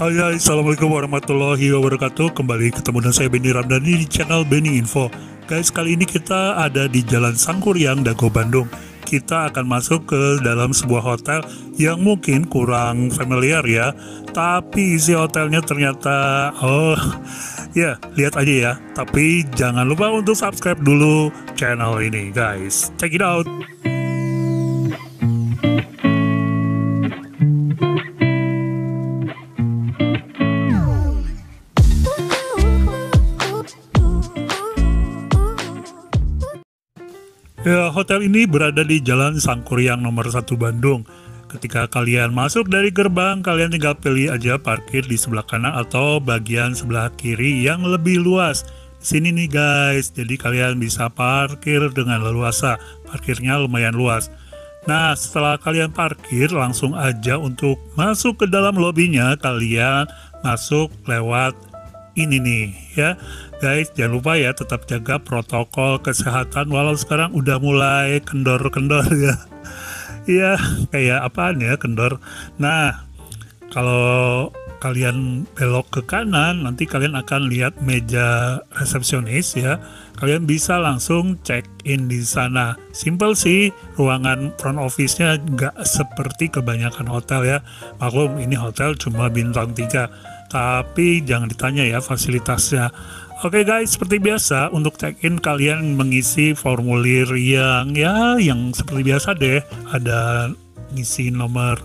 Hai, assalamualaikum warahmatullahi wabarakatuh. Kembali ketemu dengan saya Benny Ramdhani di channel Benny Info. Guys, kali ini kita ada di Jalan Sangkuriang, Dago, Bandung. Kita akan masuk ke dalam sebuah hotel yang mungkin kurang familiar ya, tapi isi hotelnya ternyata ya, lihat aja ya. Tapi jangan lupa untuk subscribe dulu channel ini, guys. Check it out. Ya, hotel ini berada di Jalan Sangkuriang nomor 1 Bandung. Ketika kalian masuk dari gerbang, kalian tinggal pilih aja parkir di sebelah kanan atau bagian sebelah kiri yang lebih luas. Di sini nih guys, jadi kalian bisa parkir dengan leluasa. Parkirnya lumayan luas. Nah, setelah kalian parkir, langsung aja untuk masuk ke dalam lobinya, kalian masuk lewat ini nih ya guys. Jangan lupa ya, tetap jaga protokol kesehatan walau sekarang udah mulai kendor-kendor ya. Iya, kayak apaan ya kendor. Nah, kalau kalian belok ke kanan, nanti kalian akan lihat meja resepsionis ya. Kalian bisa langsung check in di sana. Simple sih, ruangan front office-nya nggak seperti kebanyakan hotel ya. Maklum ini hotel cuma bintang 3. Tapi jangan ditanya ya fasilitasnya. Oke guys, seperti biasa untuk check-in kalian mengisi formulir yang seperti biasa deh. Ada ngisi nomor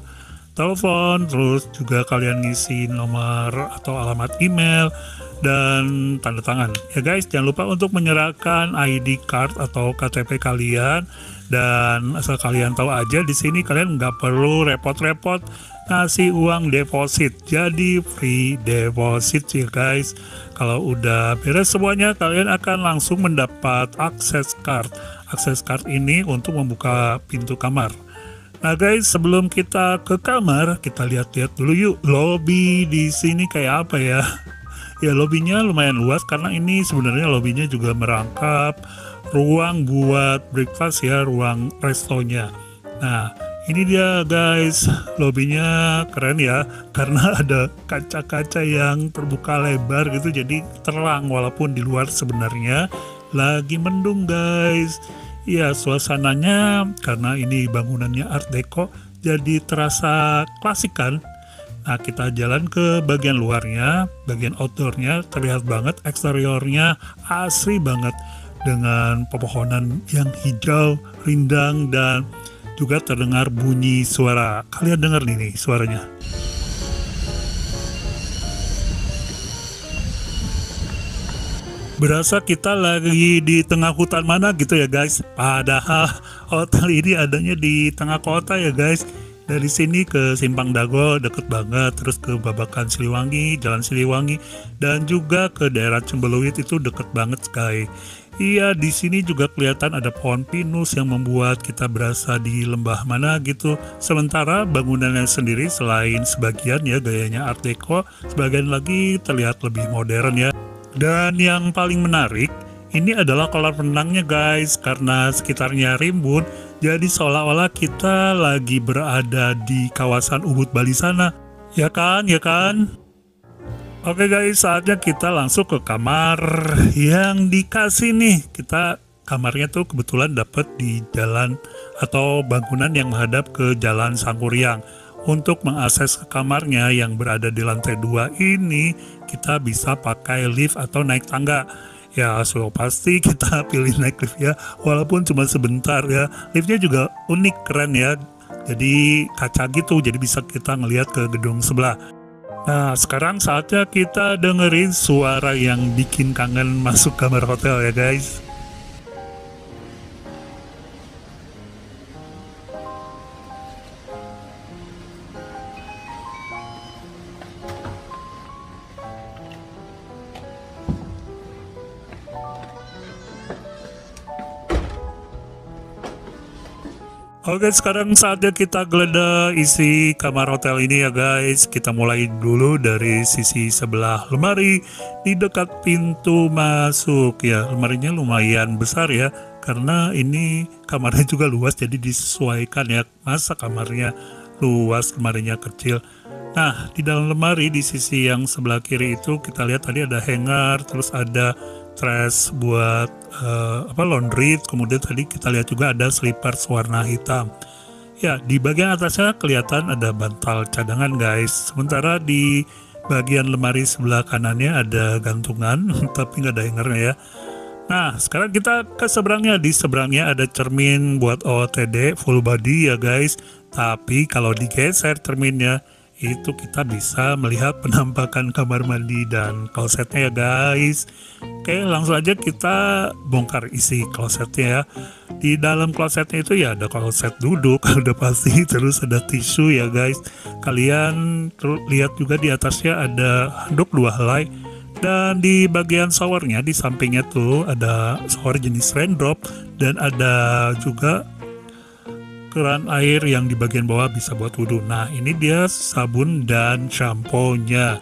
telepon, terus juga kalian ngisi nomor atau alamat email dan tanda tangan. Ya guys, jangan lupa untuk menyerahkan ID card atau KTP kalian. Dan asal kalian tahu aja, di sini kalian nggak perlu repot-repot ngasih uang deposit, jadi free deposit ya guys. Kalau udah beres semuanya, kalian akan langsung mendapat akses card. Akses card ini untuk membuka pintu kamar. Nah guys, sebelum kita ke kamar, kita lihat-lihat dulu yuk lobby di sini kayak apa ya. Ya, lobbynya lumayan luas karena ini sebenarnya lobbynya juga merangkap ruang buat breakfast ya, ruang restonya. Nah, ini dia guys, lobbynya keren ya, karena ada kaca-kaca yang terbuka lebar gitu, jadi terang walaupun di luar sebenarnya lagi mendung guys. Ya, suasananya karena ini bangunannya Art Deco, jadi terasa klasik kan. Nah, kita jalan ke bagian luarnya, bagian outdoornya terlihat banget, eksteriornya asri banget dengan pepohonan yang hijau, rindang, dan juga terdengar bunyi suara. Kalian dengar nih suaranya. Berasa kita lagi di tengah hutan mana gitu ya guys. Padahal hotel ini adanya di tengah kota ya guys. Dari sini ke Simpang Dago deket banget, terus ke Babakan Siliwangi, Jalan Siliwangi, dan juga ke daerah Cembeluit itu deket banget guys. Iya, di sini juga kelihatan ada pohon pinus yang membuat kita berasa di lembah mana gitu. Sementara bangunannya sendiri selain sebagian ya gayanya Art Deco, sebagian lagi terlihat lebih modern ya. Dan yang paling menarik, ini adalah kolam renangnya guys, karena sekitarnya rimbun, jadi seolah-olah kita lagi berada di kawasan Ubud Bali sana. Ya kan, ya kan? Oke guys, saatnya kita langsung ke kamar yang dikasih nih. Kamarnya tuh kebetulan dapat di jalan atau bangunan yang menghadap ke Jalan Sangkuriang. Untuk mengakses ke kamarnya yang berada di lantai 2 ini, kita bisa pakai lift atau naik tangga. Ya, so pasti kita pilih naik lift ya, walaupun cuma sebentar ya. Liftnya juga unik, keren ya. Jadi kaca gitu, jadi bisa kita ngelihat ke gedung sebelah. Nah, sekarang saatnya kita dengerin suara yang bikin kangen masuk kamar hotel ya guys. Oke, sekarang saatnya kita geledah isi kamar hotel ini ya guys. Kita mulai dulu dari sisi sebelah lemari di dekat pintu masuk ya. Lemarinya lumayan besar ya, karena ini kamarnya juga luas, jadi disesuaikan ya. Masa kamarnya luas, lemarinya kecil. Nah, di dalam lemari di sisi yang sebelah kiri itu kita lihat tadi ada hanger, terus ada trash buat laundry, kemudian tadi kita lihat juga ada slippers warna hitam. Ya, di bagian atasnya kelihatan ada bantal cadangan guys, sementara di bagian lemari sebelah kanannya ada gantungan tapi nggak ada hangernya ya. Nah, sekarang kita ke seberangnya. Di seberangnya ada cermin buat OOTD full body ya guys. Tapi kalau digeser cerminnya, itu kita bisa melihat penampakan kamar mandi dan klosetnya ya guys. Oke, langsung aja kita bongkar isi klosetnya ya. Di dalam klosetnya itu ya ada kloset duduk, udah pasti. Terus ada tisu ya guys. Kalian lihat juga di atasnya ada handuk 2 helai. Dan di bagian showernya, di sampingnya tuh ada shower jenis raindrop. Dan ada juga keran air yang di bagian bawah bisa buat wudhu. Nah, ini dia sabun dan shampoo-nya.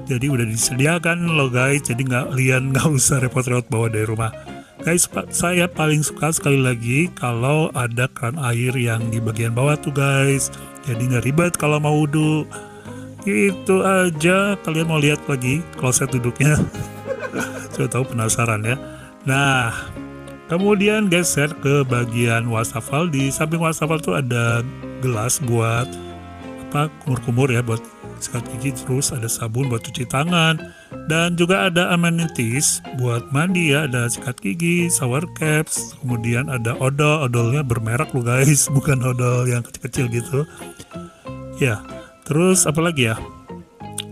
Jadi udah disediakan loh guys. Jadi kalian nggak usah repot-repot bawa dari rumah. Guys, saya paling suka sekali lagi kalau ada keran air yang di bagian bawah tuh guys. Jadi nggak ribet kalau mau wudhu. Itu aja. Kalian mau lihat lagi kloset duduknya? Saya tahu penasaran ya. Nah, kemudian geser ke bagian wastafel. Di samping wastafel tuh ada gelas buat kumur-kumur ya, buat sikat gigi. Terus ada sabun buat cuci tangan, dan juga ada amenities buat mandi ya. Ada sikat gigi, shower caps, kemudian ada odolnya bermerek loh guys, bukan odol yang kecil-kecil gitu ya. Terus apa lagi ya?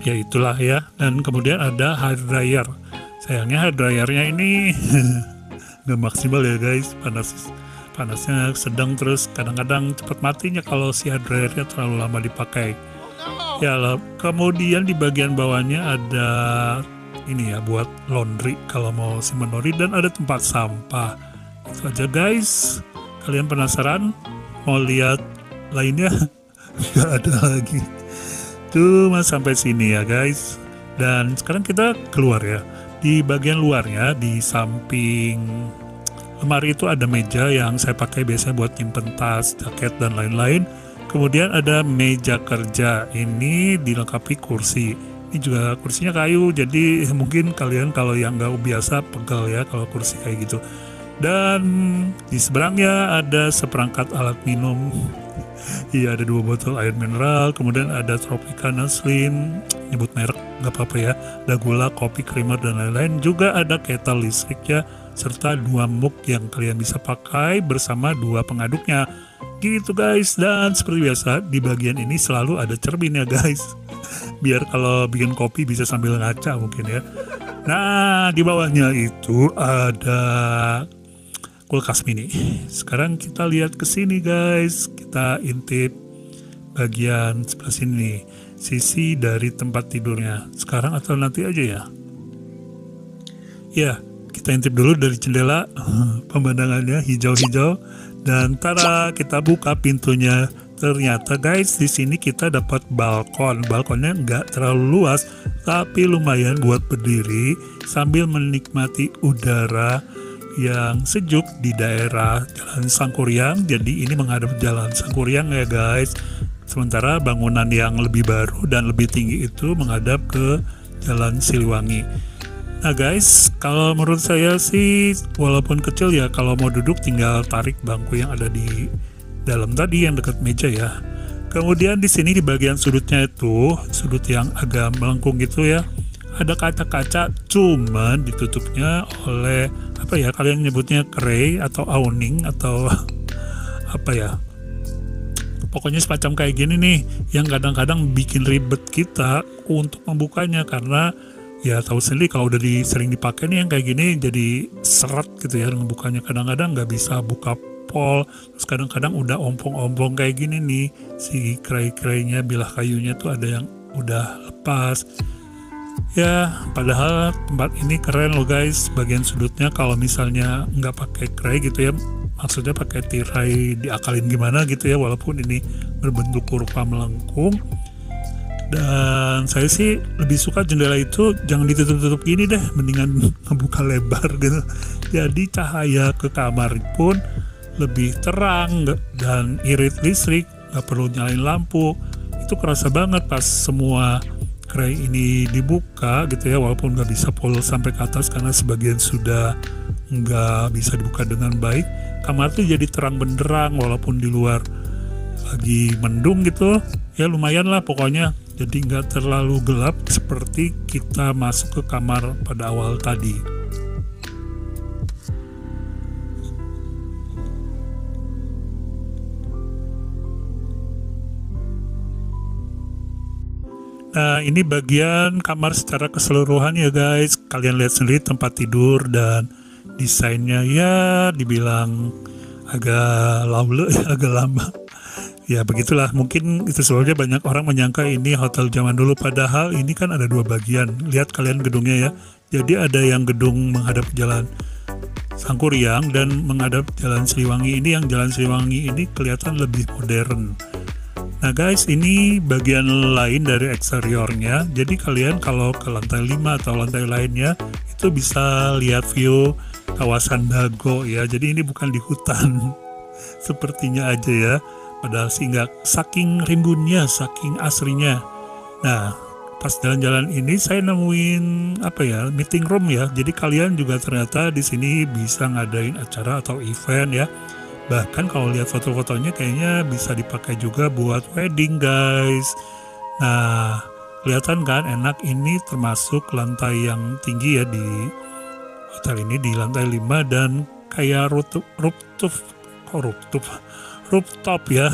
Ya itulah ya. Dan kemudian ada hair dryer. Sayangnya hair dryernya ini nggak maksimal ya guys. Panasnya sedang, terus kadang-kadang cepat matinya kalau si hair dryernya terlalu lama dipakai. Ya, kemudian di bagian bawahnya ada ini ya buat laundry kalau mau simpan laundry, dan ada tempat sampah. Itu aja guys. Kalian penasaran? Mau lihat lainnya? Nggak ada lagi. Cuma sampai sini ya guys. Dan sekarang kita keluar ya. Di bagian luarnya, di samping lemari itu ada meja yang saya pakai biasanya buat nyimpen tas, jaket, dan lain-lain. Kemudian ada meja kerja. Ini dilengkapi kursi. Ini juga kursinya kayu, jadi mungkin kalian kalau yang nggak biasa pegal ya kalau kursi kayak gitu. Dan di seberangnya ada seperangkat alat minum. Iya, ada 2 botol air mineral, kemudian ada Tropicana Slim, nyebut merek nggak apa-apa ya. Ada gula, kopi, creamer, dan lain-lain. Juga ada kettle listrik ya, serta 2 mug yang kalian bisa pakai bersama 2 pengaduknya. Gitu guys. Dan seperti biasa di bagian ini selalu ada cermin ya guys. Biar kalau bikin kopi bisa sambil ngaca mungkin ya. Nah, di bawahnya itu ada kulkas mini. Sekarang kita lihat ke sini guys. Kita intip bagian sebelah sini, sisi dari tempat tidurnya. Sekarang atau nanti aja ya? Ya, kita intip dulu dari jendela. Pemandangannya hijau-hijau, dan tada, kita buka pintunya. Ternyata guys, di sini kita dapat balkon. Balkonnya nggak terlalu luas, tapi lumayan buat berdiri sambil menikmati udara yang sejuk di daerah Jalan Sangkuriang. Jadi ini menghadap Jalan Sangkuriang ya guys. Sementara bangunan yang lebih baru dan lebih tinggi itu menghadap ke Jalan Siliwangi. Nah guys, kalau menurut saya sih walaupun kecil ya, kalau mau duduk tinggal tarik bangku yang ada di dalam tadi yang dekat meja ya. Kemudian di sini di bagian sudutnya itu, sudut yang agak melengkung gitu ya, ada kaca-kaca, cuman ditutupnya oleh apa ya, kalian nyebutnya kerei atau awning atau apa ya, pokoknya semacam kayak gini nih, yang kadang-kadang bikin ribet kita untuk membukanya. Karena ya tahu sendiri kalau udah sering dipakai nih yang kayak gini, jadi seret gitu ya ngebukanya. Kadang-kadang nggak bisa buka pol, terus kadang-kadang udah ompong-ompong kayak gini nih, si kerei-kereinya, bilah kayunya tuh ada yang udah lepas. Ya, padahal tempat ini keren loh guys. Bagian sudutnya kalau misalnya nggak pakai kerei gitu ya, maksudnya pakai tirai diakalin gimana gitu ya, walaupun ini berbentuk kurva melengkung. Dan saya sih lebih suka jendela itu jangan ditutup-tutup gini deh, mendingan ngebuka lebar gitu. Jadi cahaya ke kamar pun lebih terang dan irit listrik, nggak perlu nyalain lampu. itu kerasa banget pas semua kerai ini dibuka gitu ya, walaupun nggak bisa full sampai ke atas karena sebagian sudah nggak bisa dibuka dengan baik. Kamar tuh jadi terang benderang walaupun di luar lagi mendung gitu ya, lumayan lah pokoknya, jadi nggak terlalu gelap seperti kita masuk ke kamar pada awal tadi. Nah, ini bagian kamar secara keseluruhan ya guys. Kalian lihat sendiri tempat tidur dan desainnya ya dibilang agak laule, agak lama. Ya begitulah, mungkin itu sebabnya banyak orang menyangka ini hotel zaman dulu, padahal ini kan ada dua bagian. Lihat kalian gedungnya ya. Jadi ada yang gedung menghadap jalan Sangkuriang dan menghadap jalan Siliwangi. Ini yang jalan Siliwangi ini kelihatan lebih modern. Nah guys, ini bagian lain dari eksteriornya. Jadi kalian kalau ke lantai 5 atau lantai lainnya itu bisa lihat view kawasan Dago ya. Jadi ini bukan di hutan sepertinya aja ya. Padahal sih nggak, saking rimbunnya, saking asrinya. Nah, pas jalan-jalan ini saya nemuin apa ya, meeting room ya. Jadi kalian juga ternyata di sini bisa ngadain acara atau event ya. Bahkan kalau lihat foto-fotonya kayaknya bisa dipakai juga buat wedding guys. Nah, kelihatan kan enak, ini termasuk lantai yang tinggi ya di hotel ini, di lantai 5, dan kayak rooftop ya.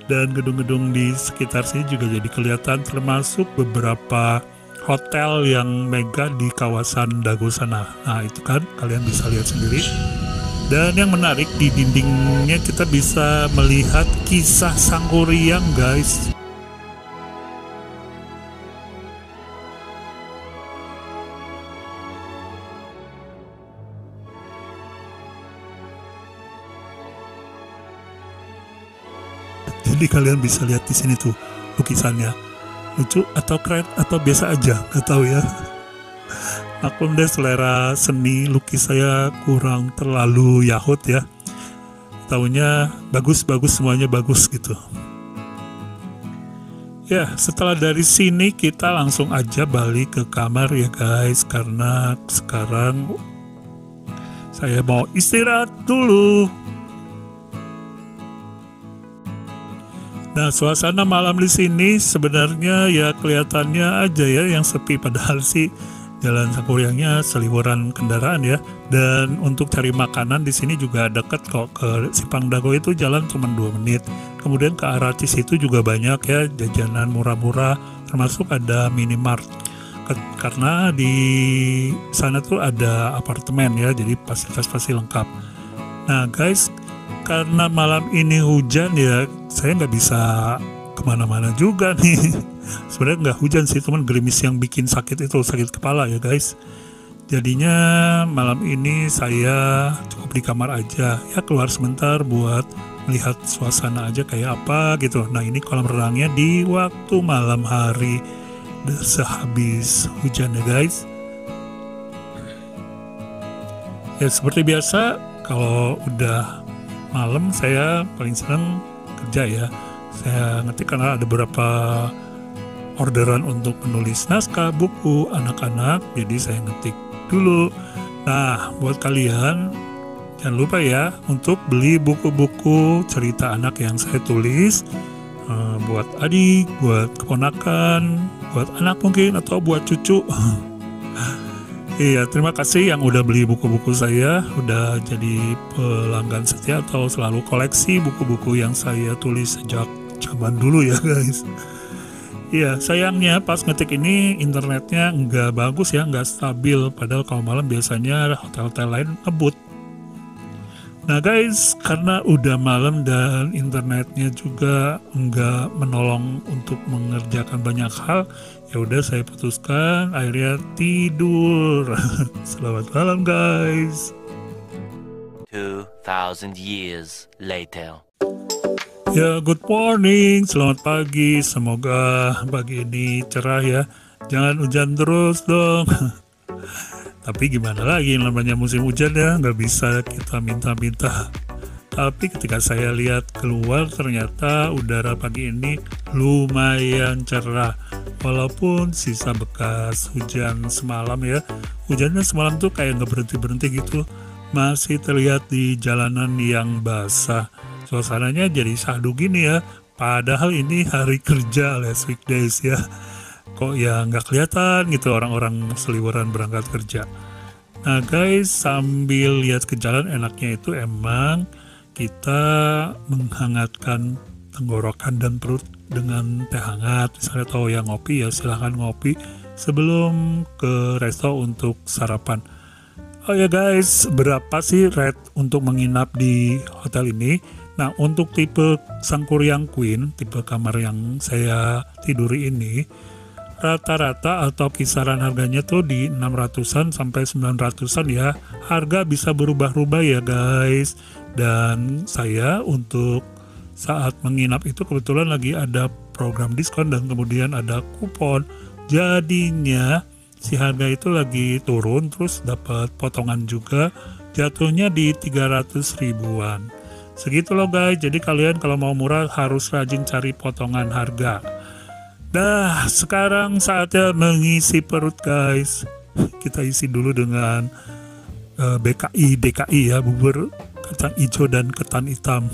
Dan gedung-gedung di sekitar sini juga jadi kelihatan, termasuk beberapa hotel yang mega di kawasan Dago sana. Nah, itu kan kalian bisa lihat sendiri. Dan yang menarik, di dindingnya kita bisa melihat kisah Sangkuriang guys. Jadi kalian bisa lihat di sini tuh lukisannya. Lucu atau keren atau biasa aja, nggak tahu ya. Maklum deh, selera seni lukis saya kurang terlalu yahut ya. Taunya bagus-bagus, semuanya bagus gitu. Ya, setelah dari sini kita langsung aja balik ke kamar ya guys, karena sekarang saya mau istirahat dulu. Nah, suasana malam di sini sebenarnya ya kelihatannya aja ya yang sepi, padahal sih jalan Sangkuriangnya seliweran kendaraan ya. Dan untuk cari makanan di sini juga deket kok, ke Simpang Dago itu jalan cuma 2 menit. Kemudian ke arah Cis itu juga banyak ya jajanan murah-murah, termasuk ada minimart. Karena di sana tuh ada apartemen ya, jadi fasilitas pasti lengkap. Nah guys, karena malam ini hujan ya, saya nggak bisa kemana-mana juga nih. Sebenarnya nggak hujan sih, cuman gerimis yang bikin sakit itu, sakit kepala ya guys. Jadinya malam ini saya cukup di kamar aja ya, keluar sebentar buat melihat suasana aja kayak apa gitu. Nah, ini kolam renangnya di waktu malam hari sehabis hujan ya guys. Ya seperti biasa, kalau udah malam saya paling senang kerja ya. Saya ngetik karena ada beberapa orderan untuk menulis naskah buku anak-anak, jadi saya ngetik dulu. Nah, buat kalian jangan lupa ya untuk beli buku-buku cerita anak yang saya tulis, buat adik, buat keponakan, buat anak mungkin, atau buat cucu. Iya, terima kasih yang udah beli buku-buku saya, udah jadi pelanggan setia atau selalu koleksi buku-buku yang saya tulis sejak zaman dulu ya guys. Iya, sayangnya pas ngetik ini internetnya nggak bagus ya, nggak stabil. Padahal kalau malam biasanya hotel-hotel lain ngebut. Nah guys, karena udah malam dan internetnya juga nggak menolong untuk mengerjakan banyak hal, ya udah saya putuskan akhirnya tidur. Selamat malam guys. 2000 years later. Ya, good morning, selamat pagi, semoga pagi ini cerah ya, jangan hujan terus dong. Tapi gimana lagi, namanya musim hujan ya, nggak bisa kita minta-minta Tapi ketika saya lihat keluar ternyata udara pagi ini lumayan cerah. Walaupun sisa bekas hujan semalam ya. Hujannya semalam tuh kayak nggak berhenti-berhenti gitu. Masih terlihat di jalanan yang basah. Suasananya jadi syahdu gini ya. Padahal ini hari kerja alias weekdays ya. Kok ya nggak kelihatan gitu orang-orang seliweran berangkat kerja. Nah guys, sambil lihat ke jalan enaknya itu emang kita menghangatkan tenggorokan dan perut dengan teh hangat. Misalnya atau yang ngopi ya silahkan ngopi sebelum ke resto untuk sarapan. Oh ya guys, berapa sih rate untuk menginap di hotel ini? Nah untuk tipe Sangkuriang Queen, tipe kamar yang saya tiduri ini, rata-rata atau kisaran harganya tuh di 600-an sampai 900-an ya. Harga bisa berubah-ubah ya guys. Dan saya untuk saat menginap itu kebetulan lagi ada program diskon dan kemudian ada kupon. Jadinya si harga itu lagi turun terus dapat potongan juga. Jatuhnya di 300 ribuan. Segitu loh guys. Jadi kalian kalau mau murah harus rajin cari potongan harga. Nah, sekarang saatnya mengisi perut guys. Kita isi dulu dengan DKI ya, bubur kacang hijau dan ketan hitam.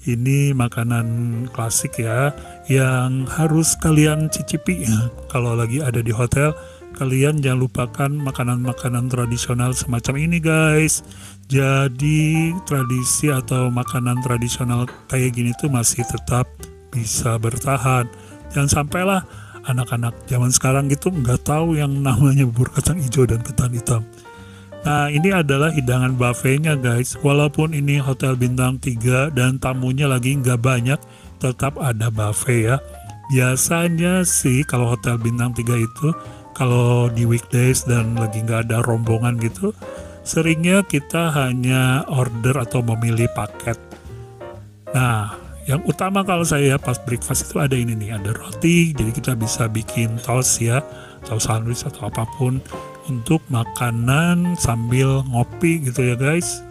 Ini makanan klasik ya, yang harus kalian cicipi ya. Kalau lagi ada di hotel, kalian jangan lupakan makanan-makanan tradisional semacam ini guys. Jadi tradisi atau makanan tradisional kayak gini tuh masih tetap bisa bertahan. Jangan sampailah anak-anak zaman sekarang gitu nggak tahu yang namanya bubur kacang hijau dan ketan hitam. Nah ini adalah hidangan buffetnya guys. Walaupun ini hotel bintang 3 dan tamunya lagi nggak banyak, tetap ada buffet ya. Biasanya sih kalau hotel bintang 3 itu kalau di weekdays dan lagi nggak ada rombongan gitu, seringnya kita hanya order atau memilih paket. Nah yang utama kalau saya pas breakfast itu ada ini nih, ada roti, jadi kita bisa bikin toast ya, atau sandwich atau apapun untuk makanan sambil ngopi gitu ya guys.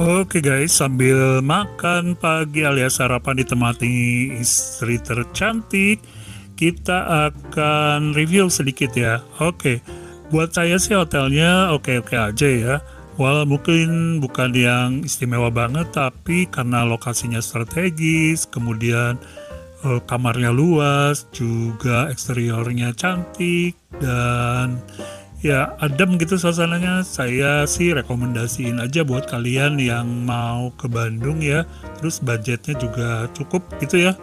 Oke guys, sambil makan pagi alias sarapan ditemani istri tercantik, kita akan review sedikit ya. Oke, buat saya sih hotelnya oke-oke aja ya. Walau mungkin bukan yang istimewa banget, tapi karena lokasinya strategis, kemudian kamarnya luas, juga eksteriornya cantik, dan ya adem gitu suasananya. Saya sih rekomendasiin aja buat kalian yang mau ke Bandung ya. Terus budgetnya juga cukup gitu ya.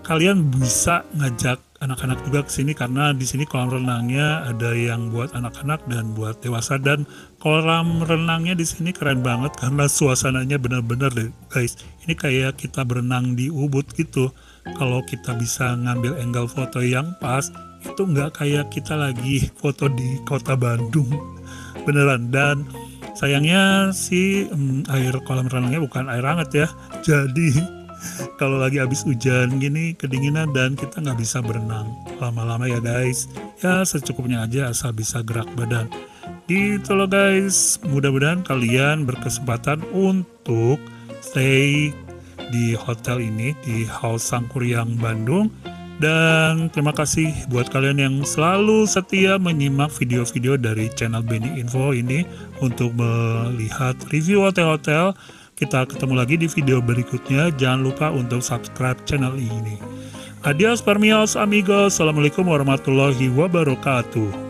Kalian bisa ngajak anak-anak juga ke sini karena di sini kolam renangnya ada yang buat anak-anak dan buat dewasa, dan kolam renangnya di sini keren banget karena suasananya benar-benar deh guys. Ini kayak kita berenang di Ubud gitu. Kalau kita bisa ngambil angle foto yang pas, itu nggak kayak kita lagi foto di kota Bandung beneran. Dan sayangnya sih air kolam renangnya bukan air hangat ya, jadi kalau lagi habis hujan gini kedinginan dan kita nggak bisa berenang lama-lama ya guys. Ya secukupnya aja asal bisa gerak badan gitu loh guys. Mudah-mudahan kalian berkesempatan untuk stay di hotel ini di House Sangkuriang Bandung. Dan terima kasih buat kalian yang selalu setia menyimak video-video dari channel Benny Info ini untuk melihat review hotel-hotel. Kita ketemu lagi di video berikutnya. Jangan lupa untuk subscribe channel ini. Adios, permios, amigos. Assalamualaikum warahmatullahi wabarakatuh.